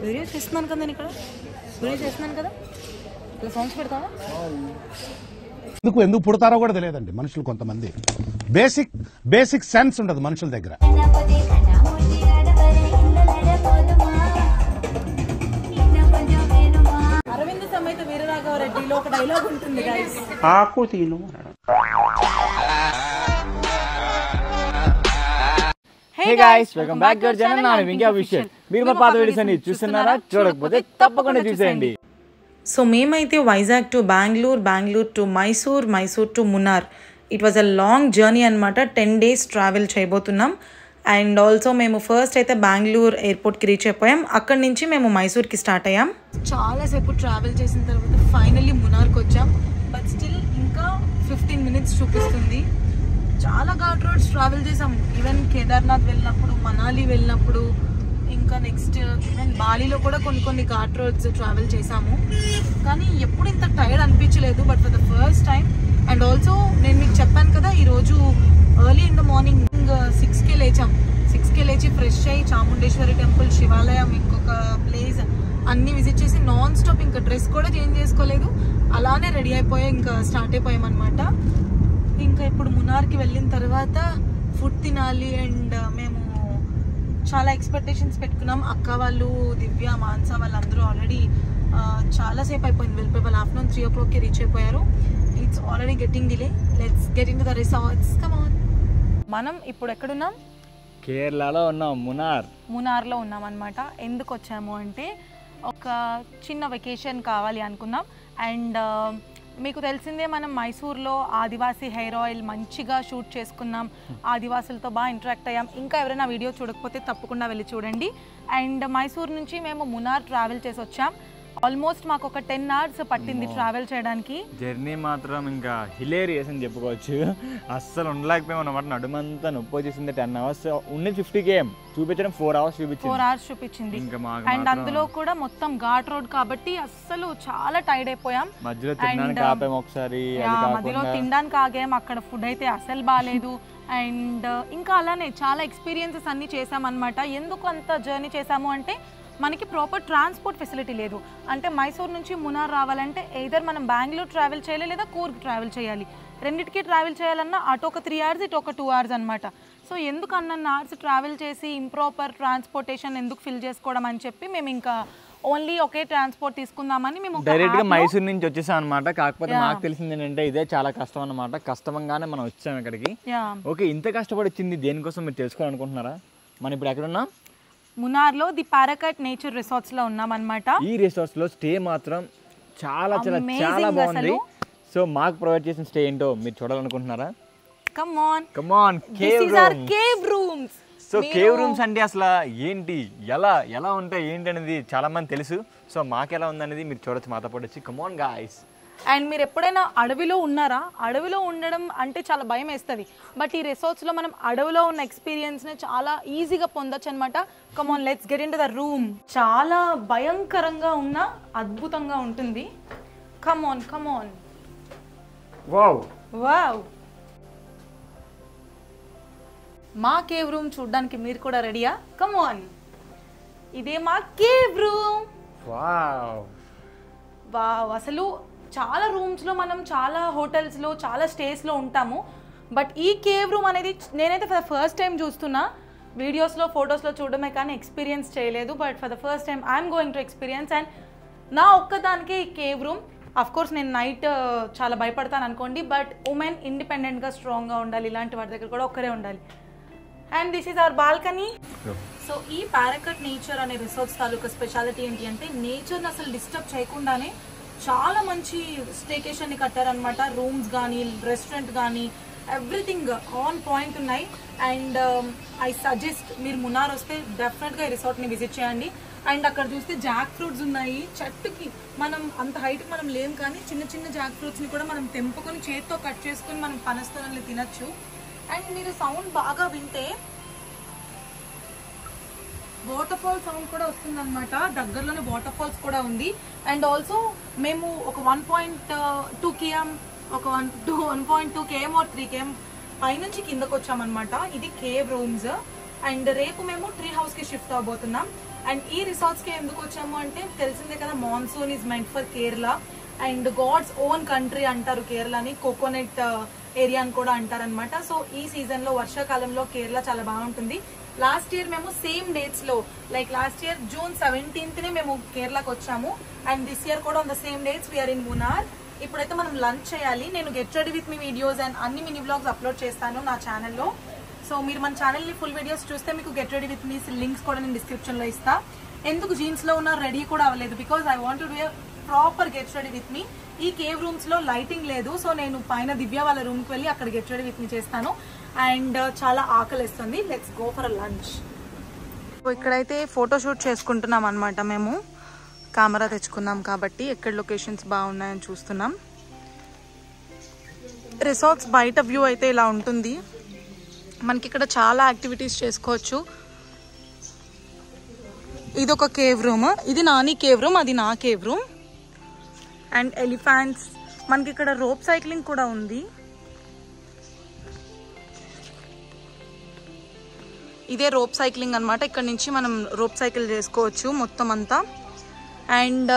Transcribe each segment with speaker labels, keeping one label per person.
Speaker 1: Video చేస్తున్నాను కదా నేను ఇక్కడ వీడియో చేస్తున్నాను కదా ఇలా సాంగ్స్ పెడతావా
Speaker 2: ఎందుకు పుడతారో కూడా తెలియదండి మనుషులు కొంతమంది బేసిక్ సెన్స్ ఉండదు మనుషుల దగ్గర
Speaker 1: అరవింద సమేత వీరరాఘవరెడ్డిలో ఒక డైలాగ్ ఉంటుంది గైస్
Speaker 3: ఆకు తీను
Speaker 4: hey guys welcome back to our channel నేను వింగ్యా విషల్ మీరు మా పాత వీడియోస్ అన్ని చూస్తున్నారా చూడకపోతే తప్పకుండా చూసేయండి
Speaker 1: సో మేమైతే Vizag to Bengaluru to Mysore to Munnar it was a long journey అనమాట 10 days ట్రావెల్ చేయబోతున్నాం అండ్ ఆల్సో మేము ఫస్ట్ అయితే బెంగళూరు ఎయిర్పోర్ట్కి రీచ్ అయిపోయాం అక్కడి నుంచి మేము మైసూర్కి స్టార్ట్ అయ్యాం చాలాసేపు ట్రావెల్ చేసిన తర్వాత ఫైనల్లీ మున్నార్కి వచ్చాం బట్ స్టిల్ ఇంకా 15 minutes చూపిస్తుంది చాలా ఘాట్ రోడ్స్ ట్రావెల్ చేసాం ఈవెన్ కేదార్నాథ్ వెళ్ళినప్పుడు మనాలి వెళ్ళినప్పుడు ఇంకా నెక్స్ట్ ఈవెన్ బాలీలో కూడా కొన్ని ఘాట్ రోడ్స్ ట్రావెల్ చేసాము కానీ ఎప్పుడు ఇంత టైర్డ్ అనిపించలేదు but for the first time and also నేను మీకు చెప్పాను కదా ఈరోజు ఎర్లీ ఇన్ ద మార్నింగ్ 6కే లేచి ఫ్రెష్ అయ్యి చాముండేశ్వరి టెంపుల్ శివాలయం ఇంకొక ప్లేస్ అన్ని విజిట్ చేసి నాన్ స్టాప్ ఇంకా డ్రెస్ కూడా చేంజ్ చేసుకోలేదు అలానే రెడీ అయిపోయి ఇంకా స్టార్ట్ అయిపోయాం అనమాట ఇంకా ఇప్పుడు మున్నార్కి వెళ్ళిన తర్వాత ఫుడ్ తినాలి అండ్ మేము చాలా ఎక్స్పెక్టేషన్స్ పెట్టుకున్నాం అక్క వాళ్ళు దివ్య మాన్సా వాళ్ళందరూ ఆల్రెడీ చాలాసేపు అయిపోయింది వెళ్ళిపోయి వాళ్ళు ఆఫ్టర్నూన్ 3 o'clockకి రీచ్ అయిపోయారు it's already getting delay let's get in to the resorts come on మనం ఇప్పుడు ఎక్కడున్నాం
Speaker 4: కేరళలో ఉన్నాం
Speaker 1: మున్నార్లో ఉన్నాం అనమాట ఎందుకు వచ్చాము అంటే ఒక చిన్న వెకేషన్ కావాలి అనుకున్నాం అండ్ మీకు తెలిసిందే మనం మైసూర్లో ఆదివాసీ హెయిర్ ఆయిల్ మంచిగా షూట్ చేసుకున్నాం ఆదివాసులతో బాగా ఇంటరాక్ట్ అయ్యాం ఇంకా ఎవరైనా వీడియో చూడకపోతే తప్పకుండా వెళ్ళి చూడండి అండ్ మైసూర్ నుంచి మేము మున్నార్ ట్రావెల్ చేసి వచ్చాం ఆల్మోస్ట్ మాకు ఒక 10 hours పట్టింది ట్రావెల్ చేయడానికి
Speaker 4: జర్నీ మాత్రం ఇంకా హిలేరియస్ అని చెప్పుకోవచ్చు అస్సలు ఉండలేకపోయాం అన్నమాట నడుమంతా నొప్పి వచ్చేసింది 10 hours ఉన్నది 50 km చూపించడం 4 hours
Speaker 1: చూపించింది అండ్ అందులో కూడా మొత్తం ఘాట్ రోడ్ కాబట్టి అస్సలు చాలా టైర్డ్ అయిపోయాం
Speaker 4: మధ్యలో తినడానికి ఆపాం ఒకసారి
Speaker 1: మధ్యలో తినడానికి ఆగాం అక్కడ ఫుడ్ అయితే అసలు బాగాలేదు అండ్ ఇంకా అలానే చాలా ఎక్స్పీరియన్సెస్ అన్ని చేసాం అనమాట ఎందుకు అంత జర్నీ చేసాము అంటే మనకి ప్రాపర్ ట్రాన్స్పోర్ట్ ఫెసిలిటీ లేదు అంటే మైసూర్ నుంచి మున్నార్ రావాలంటే ఎయిదర్ మనం బెంగళూరు ట్రావెల్ చేయాలి లేదా కూర్గ్ ట్రావెల్ చేయాలి రెండింటికి ట్రావెల్ చేయాలన్నా అటు ఒక 3 hours ఇటు ఒక 2 hours అనమాట సో ఎందుకు అన్న అవర్స్ ట్రావెల్ చేసి ఇంప్రాపర్ ట్రాన్స్పోర్టేషన్ ఎందుకు ఫిల్ చేసుకోవడం అని చెప్పి మేము ఇంకా ఓన్లీ ఒకే ట్రాన్స్పోర్ట్ తీసుకుందామని మేము
Speaker 4: డైరెక్ట్గా మైసూర్ నుంచి వచ్చేసాం అనమాట కాకపోతే మాకు తెలిసింది ఏంటంటే ఇదే చాలా కష్టం అనమాట కష్టంగానే మనం వచ్చాం ఇక్కడికి ఓకే ఇంత కష్టపడి వచ్చింది దేనికోసం మీరు తెలుసుకోవాలనుకుంటున్నారా మనం ఇప్పుడు ఎక్కడున్నాం
Speaker 1: మున్నార్లో ది పారాకట్ నేచర్ రిసార్ట్స్ లో ఉన్నాం అన్నమాట ఈ
Speaker 4: రిసార్ట్స్ లో స్టే మాత్రం చాలా బాగుంది సో మాకు ప్రొవైడ్ చేసిన స్టే ఏంటో మీరు చూడాలనుకుంటున్నారా
Speaker 1: come on
Speaker 4: cave rooms so cave rooms అంటే అసలు ఏంటి ఎలా ఉంటాయి ఏంటి అనేది చాలా మంది తెలుసు సో మాకు ఎలా ఉందనేది మీరు చూడొచ్చు మాతో పాటు వచ్చి కమ్ ఆన్ గైస్
Speaker 1: అండ్ మీరు ఎప్పుడైనా అడవిలో ఉన్నారా అడవిలో ఉండడం అంటే చాలా భయం వేస్తుంది బట్ ఈ రిసార్ట్స్లో మనం అడవిలో ఉన్న ఎక్స్పీరియన్స్ని చాలా ఈజీగా పొందొచ్చు అనమాట come on let's get in to the room చాలా భయంకరంగా ఉన్న అద్భుతంగా ఉంటుంది కమ్ ఆన్ వావ్ మా కేవ్ రూమ్ చూడడానికి మీరు కూడా రెడీయా కమ్ ఆన్ ఇదే మా కేవ్ రూమ్ వావ్ అసలు చాలా రూమ్స్లో మనం చాలా హోటల్స్లో చాలా స్టేస్లో ఉంటాము బట్ ఈ కేవ్ రూమ్ అనేది నేనైతే ఫర్ ద ఫస్ట్ టైం చూస్తున్నా వీడియోస్లో ఫొటోస్లో చూడడమే కానీ ఎక్స్పీరియన్స్ చేయలేదు but for the first time I'm going to experience and నా ఒక్కదానికే ఈ కేవ్ రూమ్ అఫ్కోర్స్ నేను నైట్ చాలా భయపడతాను అనుకోండి బట్ ఉమెన్ ఇండిపెండెంట్గా స్ట్రాంగ్గా ఉండాలి ఇలాంటి వాటి దగ్గర కూడా ఒక్కరే ఉండాలి and this is our balcony so ఈ పారాకట్ నేచర్ అనే రిసార్ట్స్ తాలూకా స్పెషాలిటీ ఏంటి అంటే నేచర్ని అసలు డిస్టర్బ్ చేయకుండానే చాలా మంచి స్టేకేషన్ ని కట్టారనమాట రూమ్స్ కానీ రెస్టారెంట్ కానీ ఎవ్రీథింగ్ ఆన్ పాయింట్ ఉన్నాయి అండ్ ఐ సజెస్ట్ మీరు మున్నార్ వస్తే డెఫినెట్గా ఈ రిసార్ట్ని విజిట్ చేయండి అండ్ అక్కడ చూస్తే జాక్ ఫ్రూట్స్ ఉన్నాయి చెట్టుకి మనం అంత హైట్కి మనం లేం కానీ చిన్న జాక్ ఫ్రూట్స్ని కూడా మనం తెంపుకొని చేతితో కట్ చేసుకొని మనం పనస్తోనల్ని తినచ్చు అండ్ మీరు సౌండ్ బాగా వింటే వాటర్ ఫాల్ సౌండ్ కూడా వస్తుందన్నమాట దగ్గరలోనే వాటర్ ఫాల్స్ కూడా ఉంది అండ్ ఆల్సో మేము ఒక 1.2 km ఒక 1.2 km or 3 km పైనుంచి కిందకు వచ్చామన్నమాట ఇది కేవ్ రూమ్స్ అండ్ రేపు మేము ట్రీ హౌస్ కి షిఫ్ట్ అవబోతున్నాం అండ్ ఈ రిసార్ట్స్కి ఎందుకు వచ్చాము అంటే తెలిసిందే కదా, monsoon is meant for Kerala and God's own country అంటారు కేరళని, కోకోనట్ ఏరియా అని కూడా అంటారనమాట. సో ఈ సీజన్ లో వర్షాకాలంలో కేరళ చాలా బాగుంటుంది. లాస్ట్ ఇయర్ మేము సేమ్ డేట్స్ లో like last year June 17th మేము కేరళకి వచ్చాము అండ్ దిస్ ఇయర్ కూడా on the same dates we're in Munnar. ఇప్పుడైతే మనం లంచ్ చేయాలి. నేను get ready with me videos and అన్ని మినీ వ్లాగ్స్ అప్లోడ్ చేస్తాను నా ఛానల్లో. సో మీరు మన ఛానల్ని ఫుల్ వీడియోస్ చూస్తే మీకు get ready with me links కూడా నేను డిస్క్రిప్షన్లో ఇస్తా. ఎందుకు జీన్స్ లో ఉన్న రెడీ కూడా అవ్వలేదు, because I want to do proper get ready with me. ఈ కేవ్ రూమ్స్ లో లైటింగ్ లేదు, సో నేను పైన దివ్య వాళ్ళ రూమ్ కి వెళ్ళి అక్కడ గెట్ రెడీ విత్ మీ చేస్తాను. అండ్ చాలా ఆకలిస్తుంది. Let's go for lunch. ఇక్కడైతే ఫోటోషూట్ చేసుకుంటున్నాం అనమాట. మేము కెమెరా తెచ్చుకున్నాం కాబట్టి ఎక్కడ లొకేషన్స్ బాగున్నాయని చూస్తున్నాం. రిసార్ట్స్ బయట వ్యూ అయితే ఇలా ఉంటుంది. మనకి ఇక్కడ చాలా యాక్టివిటీస్ చేసుకోవచ్చు. ఇది ఒక కేవ్ రూమ్, ఇది నాని కేవ్ రూమ్, అది నా కేవ్ రూమ్. అండ్ ఎలిఫెంట్స్, మనకి ఇక్కడ రోప్ సైక్లింగ్ కూడా ఉంది. ఇదే రోప్ సైక్లింగ్ అనమాట. ఇక్కడ నుంచి మనం రోప్ సైకిల్ చేసుకోవచ్చు మొత్తం అంతా. అండ్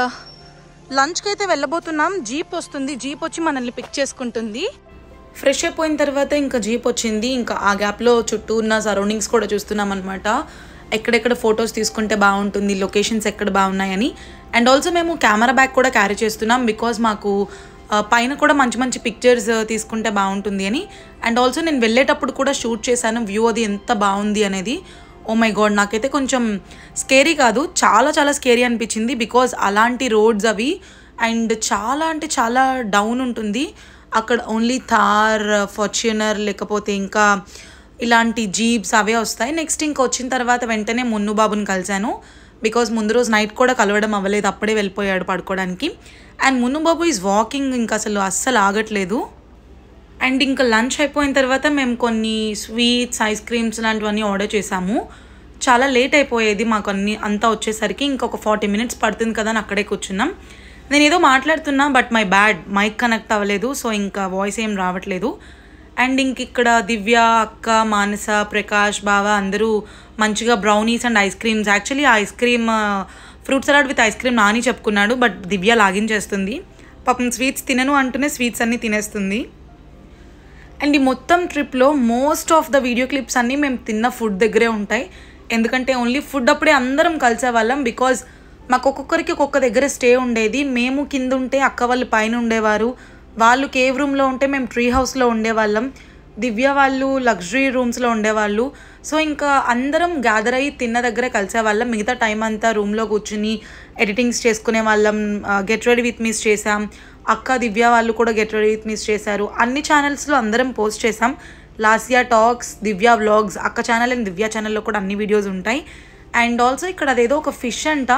Speaker 1: లంచ్కి అయితే వెళ్ళబోతున్నాం. జీప్ వస్తుంది, జీప్ వచ్చి మనల్ని పిక్ చేసుకుంటుంది. ఫ్రెష్ అయిపోయిన తర్వాత ఇంకా జీప్ వచ్చింది. ఇంకా ఆ గ్యాప్లో చుట్టూ ఉన్న సరౌండింగ్స్ కూడా చూస్తున్నాం అనమాట. ఎక్కడెక్కడ ఫొటోస్ తీసుకుంటే బాగుంటుంది, లొకేషన్స్ ఎక్కడ బాగున్నాయని. అండ్ ఆల్సో మేము కెమెరా బ్యాగ్ కూడా క్యారీ చేస్తున్నాం, బికాజ్ మాకు పైన కూడా మంచి మంచి పిక్చర్స్ తీసుకుంటే బాగుంటుంది అని. అండ్ ఆల్సో నేను వెళ్ళేటప్పుడు కూడా షూట్ చేశాను వ్యూ, అది ఎంత బాగుంది అనేది. ఓ మై గాడ్, నాకైతే కొంచెం స్కేరీ కాదు, చాలా చాలా స్కేరీ అనిపించింది. బికాజ్ అలాంటి రోడ్స్ అవి అండ్ చాలా అంటే చాలా డౌన్ ఉంటుంది అక్కడ. ఓన్లీ థార్, ఫార్చ్యూనర్ లేకపోతే ఇంకా ఇలాంటి జీప్స్ అవే వస్తాయి. నెక్స్ట్ ఇంకా వచ్చిన తర్వాత వెంటనే మున్ను బాబుని కలిశాను, బికాజ్ ముందు రోజు నైట్ కూడా కలవడం అవ్వలేదు, అప్పుడే వెళ్ళిపోయాడు పడుకోవడానికి. And Munnu Babu is walking, ఇంకా అస్సలు ఆగట్లేదు. అండ్ ఇంకా లంచ్ అయిపోయిన తర్వాత మేము కొన్ని స్వీట్స్, ఐస్ క్రీమ్స్ లాంటివన్నీ ఆర్డర్ చేసాము. చాలా లేట్ అయిపోయేది మాకు అంతా వచ్చేసరికి. ఇంకొక 40 minutes పడుతుంది కదా అని అక్కడే కూర్చున్నాం. నేను ఏదో మాట్లాడుతున్నా, but my bad, mic connect అవ్వలేదు, సో ఇంకా వాయిస్ ఏం రావట్లేదు. అండ్ ఇంక ఇక్కడ దివ్య, అక్క, మానస, ప్రకాష్, బావ అందరూ మంచిగా brownies and ice creams. Actually ice cream fruit salad with ice cream Nani చెప్పుకున్నాడు, బట్ దివ్య లాగించేస్తుంది. పాపం స్వీట్స్ తినను అంటూనే స్వీట్స్ అన్నీ తినేస్తుంది. అండ్ ఈ మొత్తం ట్రిప్లో most of the video clips అన్నీ మేము తిన్న ఫుడ్ దగ్గరే ఉంటాయి. ఎందుకంటే ఓన్లీ ఫుడ్ అప్పుడే అందరం కలిసేవాళ్ళం, బికాజ్ మాకు ఒక్కొక్కరికి ఒక్కొక్క దగ్గర స్టే ఉండేది. మేము కింద ఉంటే అక్క వాళ్ళు పైన ఉండేవారు, వాళ్ళు కేవ్ రూమ్లో ఉంటే మేము ట్రీ హౌస్లో ఉండేవాళ్ళం, దివ్య వాళ్ళు లగ్జరీ రూమ్స్లో ఉండేవాళ్ళు. సో ఇంకా అందరం గ్యాదర్ అయ్యి తిన్న దగ్గరే కలిసేవాళ్ళం. మిగతా టైం అంతా రూమ్లో కూర్చుని ఎడిటింగ్స్ చేసుకునే వాళ్ళం. గెట్ రెడీ విత్ మీస్ చేసాం, అక్క దివ్య వాళ్ళు కూడా గెట్ రెడీ విత్ మీస్ చేశారు. అన్ని ఛానల్స్లో అందరం పోస్ట్ చేసాం. లాస్యా టాక్స్, దివ్య వ్లాగ్స్, అక్క ఛానల్ అండ్ దివ్య ఛానల్లో కూడా అన్ని వీడియోస్ ఉంటాయి. అండ్ ఆల్సో ఇక్కడ అదేదో ఒక ఫిష్ అంట,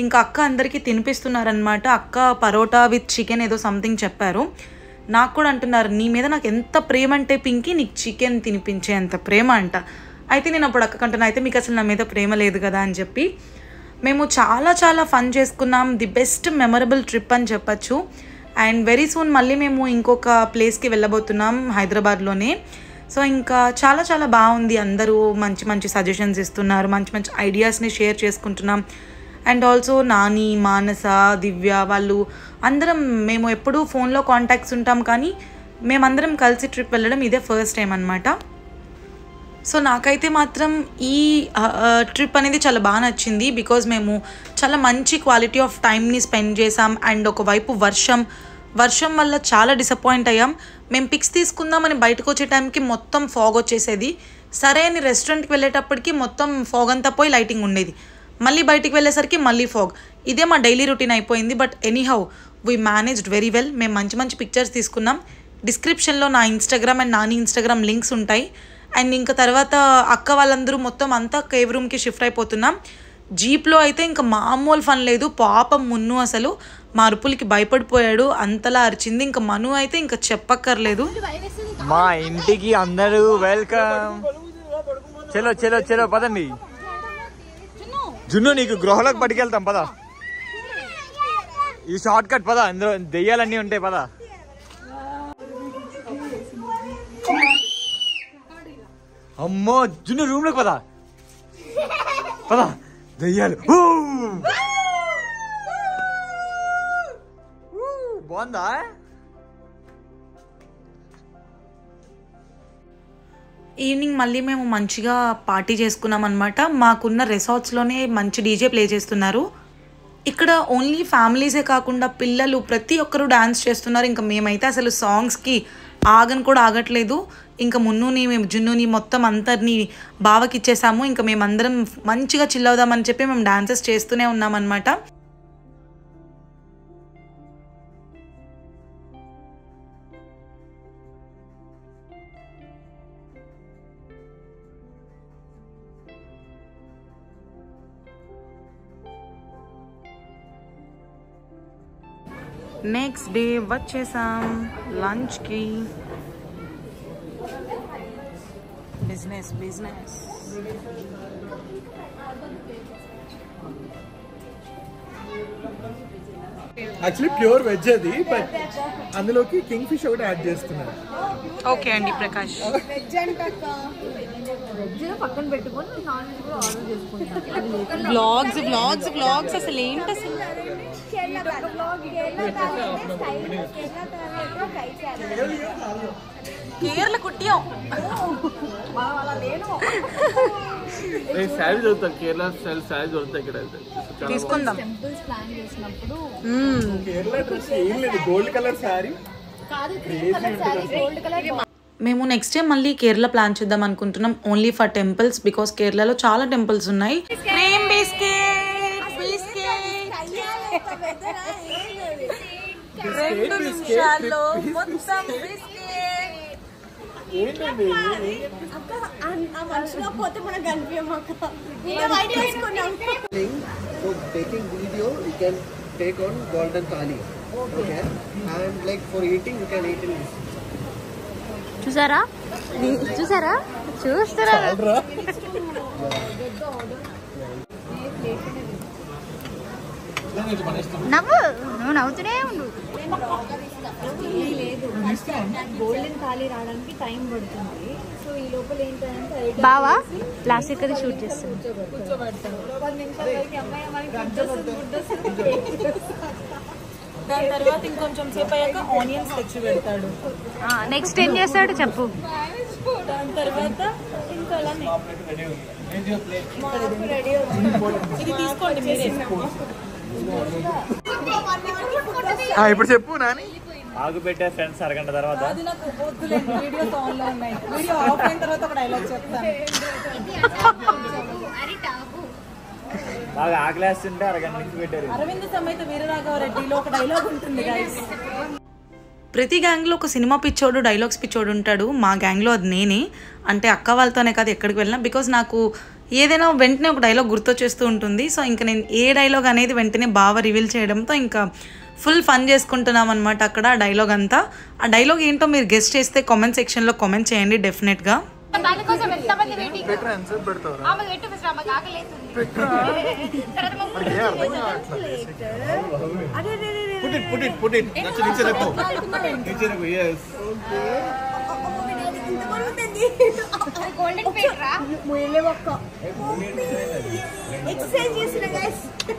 Speaker 1: ఇంకా అక్క అందరికీ తినిపిస్తున్నారనమాట. అక్క పరోటా విత్ చికెన్ ఏదో సంథింగ్ చెప్పారు. నాకు కూడా అంటున్నారు, నీ మీద నాకు ఎంత ప్రేమ అంటే పింకీ, నీకు చికెన్ తినిపించే అంత ప్రేమ అంట. అయితే నేను అప్పుడు అక్క కంటున్నా, అయితే మీకు అసలు నా మీద ప్రేమ లేదు కదా అని చెప్పి. మేము చాలా చాలా ఫన్ చేసుకున్నాం. ది బెస్ట్ మెమరబుల్ ట్రిప్ అని చెప్పచ్చు. అండ్ వెరీ సూన్ మళ్ళీ మేము ఇంకొక ప్లేస్కి వెళ్ళబోతున్నాం హైదరాబాద్లోనే. సో ఇంకా చాలా చాలా బాగుంది. అందరూ మంచి మంచి సజెషన్స్ ఇస్తున్నారు, మంచి మంచి ఐడియాస్ని షేర్ చేసుకుంటున్నాం. అండ్ ఆల్సో నాని, మానస, దివ్య వాళ్ళు అందరం మేము ఎప్పుడూ ఫోన్లో కాంటాక్ట్స్ ఉంటాం, కానీ మేమందరం కలిసి ట్రిప్ వెళ్ళడం ఇదే ఫస్ట్ టైం అనమాట. సో నాకైతే మాత్రం ఈ ట్రిప్ అనేది చాలా బాగా నచ్చింది, బికాజ్ మేము చాలా మంచి క్వాలిటీ ఆఫ్ టైంని స్పెండ్ చేసాం. అండ్ ఒకవైపు వర్షం వల్ల చాలా డిసప్పాయింట్ అయ్యాం. మేము పిక్స్ తీసుకుందామని బయటకు వచ్చే టైంకి మొత్తం ఫాగ్ వచ్చేసేది. సరే అని రెస్టారెంట్కి వెళ్ళేటప్పటికి మొత్తం ఫాగ్ అంతా పోయి లైటింగ్ ఉండేది. మళ్ళీ బయటికి వెళ్ళేసరికి మళ్ళీ ఫాగ్. ఇదే మా డైలీ రొటీన్ అయిపోయింది. But anyhow we managed very well. మేము మంచి మంచి పిక్చర్స్ తీసుకున్నాం. డిస్క్రిప్షన్లో నా Instagram and Nani Instagram links ఉంటాయి. అండ్ ఇంకా తర్వాత అక్క వాళ్ళందరూ మొత్తం అంతా కేవ్ రూమ్కి షిఫ్ట్ అయిపోతున్నాం. జీప్లో అయితే ఇంకా మామూలు ఫన్ లేదు. పాపం మున్ను అసలు మా అరుపులకి భయపడిపోయాడు, అంతలా అరిచింది. ఇంకా మను అయితే ఇంకా చెప్పక్కర్లేదు.
Speaker 4: మా ఇంటికి అందరూ వెల్కమ్. చలో చలో చలో పదండి. జున్ను నీకు గృహలోకి పట్టుకెళ్తాం పద. ఈ షార్ట్ కట్ పద, అందులో దెయ్యాలన్నీ ఉంటాయి పద. అమ్మో జున్ను రూమ్ లోకి పద పద దెయ్యాలు బాగుందా?
Speaker 1: ఈవినింగ్ మళ్ళీ మేము మంచిగా పార్టీ చేసుకున్నాం అనమాట. మాకున్న రిసార్ట్స్లోనే మంచి డీజే ప్లే చేస్తున్నారు. ఇక్కడ ఓన్లీ ఫ్యామిలీసే కాకుండా పిల్లలు ప్రతి ఒక్కరూ డాన్స్ చేస్తున్నారు. ఇంకా మేమైతే అసలు సాంగ్స్కి ఆగని కూడా ఆగట్లేదు. ఇంకా మున్నుని మేము జున్నుని మొత్తం అందరినీ బావకి ఇచ్చేసాము. ఇంకా మేమందరం మంచిగా చిల్ అవుదామని చెప్పి మేము డాన్సెస్ చేస్తూనే ఉన్నామన్నమాట. నెక్స్ట్ డే వచ్చేసాం లంచ్కి. బిజినెస్
Speaker 3: యాక్చువల్లీ ప్యూర్ వెజ్ అది, బట్ అందులోకి కింగ్ ఫిష్ ఒకటి యాడ్ చేస్తున్నారు.
Speaker 1: ఓకే అండి ప్రకాష్.
Speaker 5: పక్కన పెట్టుకొని నాన్ వెజ్ కూడా ఆర్డర్ చేసుకుంటాం.
Speaker 1: బ్లాగ్స్ అసలు ఏంటి అసలు? కేరళ కుట్టియం
Speaker 3: శారీ దొరుకుతాయి, కేరళ స్టైల్ శారీ దొరుకుతాయి ఇక్కడ.
Speaker 1: తీసుకుందాం.
Speaker 5: టెంపుల్స్ ప్లాన్ చేసినప్పుడు
Speaker 3: కేరళ డ్రెస్ ఏం లేదు, గోల్డ్ కలర్ శారీ
Speaker 5: కాదు, cream colour sari, gold colour.
Speaker 1: మేము నెక్స్ట్ టైం మళ్ళీ కేరళ ప్లాన్ చేద్దాం అనుకుంటున్నాం, ఓన్లీ ఫర్ టెంపుల్స్, బికాస్ కేరళలో చాలా టెంపుల్స్ ఉన్నాయి.
Speaker 6: For taking video, you can take on golden thali. Okay. And like for eating, you can eat in this.
Speaker 5: చూసారా చూస్తారా నువ్వు నవ్వుతూనే ఉండు. గోల్డెన్ థాలీ రావడానికి టైం పడుతుంది. సో ఈ లోపల ఏంటంటే బావా ప్లాస్టిక్ అది షూట్ చేస్తాను.
Speaker 1: దాని తర్వాత ఇంకొంచెం సేపు అయ్యాక ఆనియన్స్ తెచ్చి పెడతాడు.
Speaker 5: నెక్స్ట్ ఏం చేస్తాడు చెప్పు.
Speaker 1: దాని తర్వాత ఇంకా ఇది తీసుకోండి మీరే.
Speaker 3: ఇప్పుడు చెప్పు నాని.
Speaker 4: ఆగు పెట్టే ఫ్రెండ్స్ అరగంట తర్వాత.
Speaker 1: అది నాకు వద్దులేండి, వీడియోస్ ఆన్లో ఉన్నాయి. వీడియో ఆఫ్ అయిన తర్వాత ఒక డైలాగ్ చెప్తాను.
Speaker 4: బాగా ఆకలేస్తుంటే అరగంట నుంచి పెట్టారు.
Speaker 1: అరవింద్ సమేత వీరరాఘవరెడ్డిలో ఒక డైలాగ్ ఉంటుంది గైస్. ప్రతి గ్యాంగ్లో ఒక సినిమా పిచ్చోడు, డైలాగ్స్ పిచ్చోడు ఉంటాడు. మా గ్యాంగ్లో అది నేనే. అంటే అక్క వాళ్ళతోనే కాదు ఎక్కడికి వెళ్ళినా, బికాజ్ నాకు ఏదైనా వెంటనే ఒక డైలాగ్ గుర్తొచ్చేస్తూ ఉంటుంది. సో ఇంకా నేను ఏ డైలాగ్ అనేది వెంటనే బాగా రివీల్ చేయడంతో ఇంకా ఫుల్ ఫన్ చేసుకుంటున్నాం అనమాట అక్కడ ఆ డైలాగ్ అంతా. ఆ డైలాగ్ ఏంటో మీరు గెస్ట్ చేస్తే కామెంట్ సెక్షన్లో కామెంట్ చేయండి డెఫినెట్గా.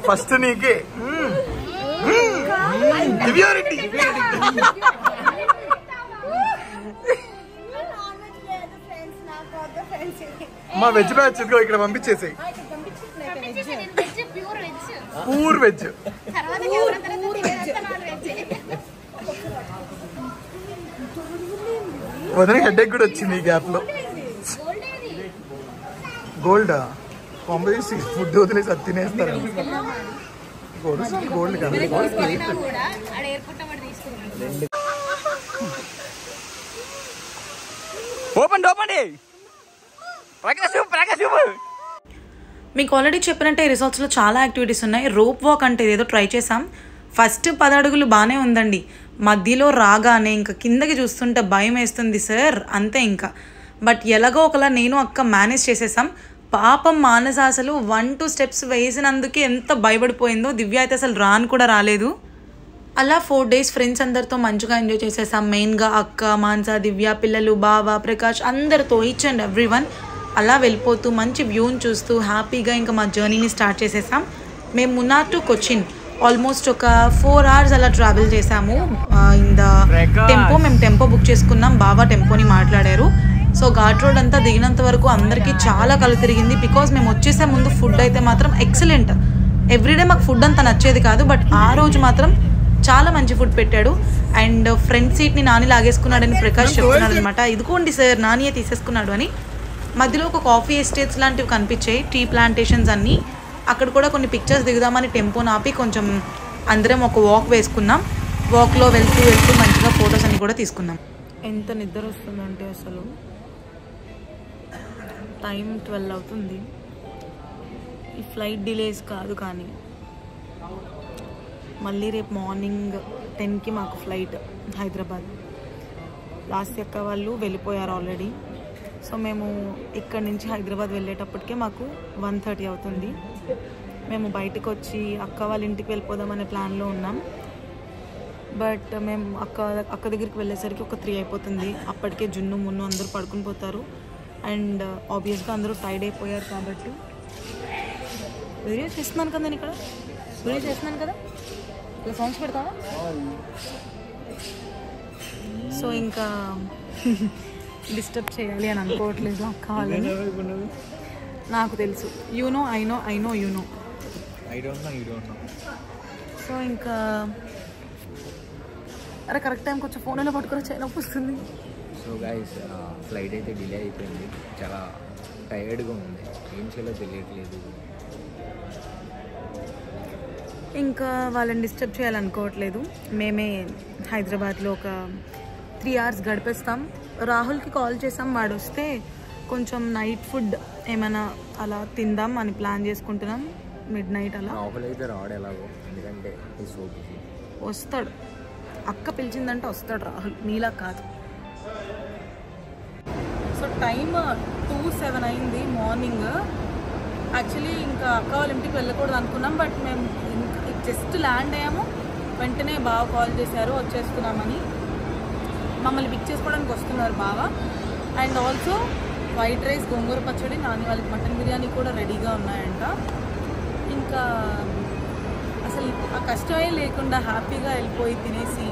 Speaker 3: ఫస్ట్ నీకే మా వెజ్ బ్యాచ్ ఇక్కడ పంపించేసాయి. Pure veg. వదిన హెడేక్ కూడా వచ్చింది ఈ గ్యాప్ లో. గోల్డా పంపేసి ఫుడ్ వదిలేసి అది తినేస్తారు. గోల్డ్ కదా.
Speaker 4: ఓపెన్
Speaker 1: మీకు ఆల్రెడీ చెప్పినట్టే రిసార్ట్స్లో చాలా యాక్టివిటీస్ ఉన్నాయి. రోప్ వాక్ అంటే ఏదో ట్రై చేసాం. ఫస్ట్ 10 అడుగులు బాగానే ఉందండి. మధ్యలో రాగానే ఇంకా కిందకి చూస్తుంటే భయం వేస్తుంది సార్, అంతే ఇంకా. బట్ ఎలాగో ఒకలా నేను అక్క మేనేజ్ చేసేసాం. పాపం మానస అసలు 1-2 స్టెప్స్ వేసినందుకే ఎంత భయపడిపోయిందో. దివ్య అయితే అసలు కూడా రాలేదు. అలా 4 డేస్ ఫ్రెండ్స్ అందరితో మంచిగా ఎంజాయ్ చేసేసాం. మెయిన్గా అక్క, మానస, దివ్య, పిల్లలు, బావ, ప్రకాష్ అందరితో, ఈచ్ అండ్ ఎవ్రీ వన్. అలా వెళ్ళిపోతూ మంచి వ్యూని చూస్తూ హ్యాపీగా ఇంకా మా జర్నీని స్టార్ట్ చేసేసాం. మేము మున్నార్ టు కొచ్చిన్ ఆల్మోస్ట్ ఒక 4 hours అలా ట్రావెల్ చేసాము. ఇన్ ద టెంపో, మేము టెంపో బుక్ చేసుకున్నాం. బాబా టెంపోని మాట్లాడారు. సో ఘాట్ రోడ్ అంతా దిగినంత వరకు అందరికీ చాలా కళ్ళు తిరిగింది. బికాజ్ మేము వచ్చేసే ముందు ఫుడ్ అయితే మాత్రం ఎక్సలెంట్. ఎవ్రీడే మాకు ఫుడ్ అంతా నచ్చేది కాదు, బట్ ఆ రోజు మాత్రం చాలా మంచి ఫుడ్ పెట్టాడు. అండ్ ఫ్రంట్ సీట్ని నాని లాగేసుకున్నాడని ప్రకాష్ చెప్తున్నాడు అనమాట. ఇదిగోండి సార్, నానియే తీసేసుకున్నాడు అని. మధ్యలో ఒక కాఫీ ఎస్టేట్స్ లాంటివి కనిపించాయి, టీ ప్లాంటేషన్స్ అన్నీ. అక్కడ కూడా కొన్ని పిక్చర్స్ దిగుదామని టెంపోని ఆపి కొంచెం అందరం ఒక వాక్ వేసుకున్నాం. వాక్లో వెళ్తూ వెళ్తూ మంచిగా ఫొటోస్ అన్ని కూడా తీసుకున్నాం. ఎంత నిద్ర వస్తుందంటే అసలు టైం 12 అవుతుంది. ఈ ఫ్లైట్ డిలేస్ కాదు కానీ మళ్ళీ రేపు మార్నింగ్ 10కి మాకు ఫ్లైట్ హైదరాబాద్. లాస్ట్ అక్క వాళ్ళు వెళ్ళిపోయారు ఆల్రెడీ. సో మేము ఇక్కడ నుంచి హైదరాబాద్ వెళ్ళేటప్పటికే మాకు 1:30 అవుతుంది. మేము బయటకు వచ్చి అక్క వాళ్ళ ఇంటికి వెళ్ళిపోదామనే ప్లాన్లో ఉన్నాం. బట్ మేము అక్క దగ్గరికి వెళ్ళేసరికి ఒక 3 అయిపోతుంది. అప్పటికే జున్ను మున్ను అందరూ పడుకుని పోతారు. అండ్ ఆబ్వియస్గా అందరూ టైర్డ్ అయిపోయారు కాబట్టి వీడియో చేస్తున్నాను కదా, నేను ఇక్కడ వీడియో చేస్తున్నాను కదా, ఇలా సాంగ్స్ పెడతావా? సో ఇంకా డిస్టర్బ్ చేయాలి అని అనుకోవట్లేదు అక్క వాళ్ళని. నాకు తెలుసు, you know I know you know. So ఇంకా అరే కరెక్ట్ టైంకి వచ్చి ఫోన్ అయినా పట్టుకుని చేయనొప్పి వస్తుంది.
Speaker 4: సో గైస్ ఫ్లైట్ అయితే డిలే అయిపోయింది. చాలా టైర్డ్గా ఉంది, ఏం చేయాలో తెలియట్లేదు.
Speaker 1: ఇంకా వాళ్ళని డిస్టర్బ్ చేయాలనుకోవట్లేదు. మేమే హైదరాబాద్లో ఒక 3 hours గడిపేస్తాం. రాహుల్కి కాల్ చేసాం, వాడు వస్తే కొంచెం నైట్ ఫుడ్ ఏమైనా అలా తిందాం అని ప్లాన్ చేసుకుంటున్నాం. midnight అలా.
Speaker 4: రాహుల్ అయితే రాడు ఎలాగో, ఎందుకంటే
Speaker 1: వస్తాడు, అక్క పిలిచిందంటే వస్తాడు రాహుల్, నీలా కాదు. సో టైం 2:07 అయింది మార్నింగ్. యాక్చువల్లీ ఇంకా అక్క వాళ్ళ ఇంటికి వెళ్ళకూడదు అనుకున్నాం, బట్ మేము జస్ట్ ల్యాండ్ అయ్యాము. వెంటనే బాగా కాల్ చేశారు వచ్చేస్తున్నామని. మమ్మల్ని పిక్ చేసుకోవడానికి వస్తున్నారు బాగా. అండ్ ఆల్సో వైట్ రైస్, గోంగూర పచ్చడి, నాని వాళ్ళకి మటన్ బిర్యానీ కూడా రెడీగా ఉన్నాయంట. ఇంకా అసలు ఆ కష్టమే లేకుండా హ్యాపీగా వెళ్ళిపోయి తినేసి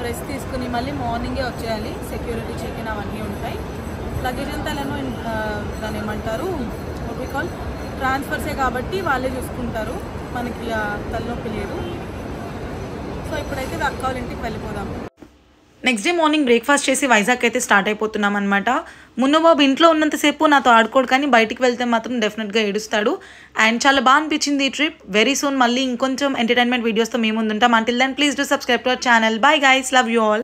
Speaker 1: రెస్ట్ తీసుకుని మళ్ళీ మార్నింగే వచ్చేయాలి. సెక్యూరిటీ చెక్-ఇన్ అవన్నీ ఉంటాయి. లగేజ్ అంతా ఏమో దాన్ని ఏమంటారు, ఓకే కాల్ ట్రాన్స్ఫర్సే కాబట్టి వాళ్ళే చూసుకుంటారు, మనకి తలనొప్పి లేదు. సో ఇప్పుడైతే అక్క వాళ్ళ ఇంటికి వెళ్ళిపోదాం. నెక్స్ట్ డే మార్నింగ్ బ్రేక్ఫాస్ట్ చేసి వైజాగ్ అయితే స్టార్ట్ అయిపోతున్నాం అనమాట. మున్నుబాబు ఇంట్లో ఉన్నంతసేపు నాతో ఆడుకోడు, కానీ బయటికి వెళ్తే మాత్రం డెఫినెట్గా ఏడుస్తాడు. అండ్ చాలా బాగా అనిపించింది ఈ ట్రిప్. వెరీ సూన్ మళ్ళీ ఇంకొంచెం ఎంటర్టైన్మెంట్ వీడియోస్తో మేము ముందుంటాం. Until then please do subscribe to our channel. Bye guys, love you all.